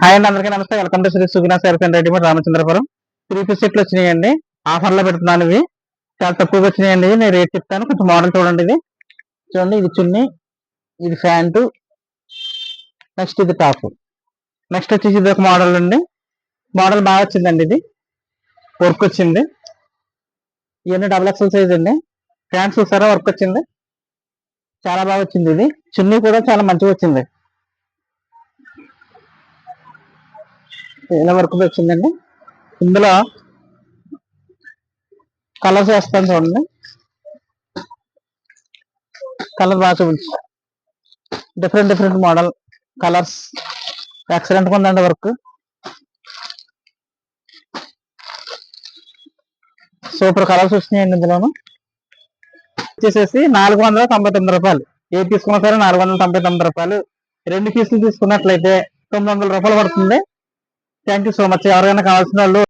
Hi అండి, అందరికీ నమస్తే. Welcome to Shri Suguna sarees and readymade Ramachandrapuram. 3 piece సెట్లు వచ్చినాయండి. ఆఫర్లో పెడుతున్నాను. ఇవి చాలా తక్కువగా వచ్చినాయండి. నేను రేట్ చెప్తాను, కొంచెం మోడల్ చూడండి. ఇది చూడండి, ఇది చున్నీ, ఇది ప్యాంటు, నెక్స్ట్ ఇది టాప్, నెక్స్ట్ వచ్చేసి ఇది ఒక మోడల్ అండి. మోడల్ బాగా వచ్చిందండి. ఇది వర్క్ వచ్చింది. ఇవన్నీ XXL సైజ్ అండి. ప్యాంట్ చూసారా, వర్క్ వచ్చింది, చాలా బాగా వచ్చింది. ఇది చున్నీ కూడా చాలా మంచిగా వచ్చింది. ఇలా వర్క్ వచ్చిందండి. ఇందులో కలర్స్ వేస్తాను చూడండి. కలర్ బాగా చూపించు, డిఫరెంట్ మోడల్ కలర్స్, ఎక్సలెంట్ గా ఉందండి. వర్క్ సూపర్ కలర్స్ వచ్చినాయండి. ఇందులోను వచ్చేసేసి 499 రూపాయలు. ఏ తీసుకున్నా సరే 499 రూపాయలు. 2 పీసులు తీసుకున్నట్లయితే 900 రూపాయలు పడుతుంది. Thank you so much. ఎవరైనా కావాల్సిన వాళ్ళు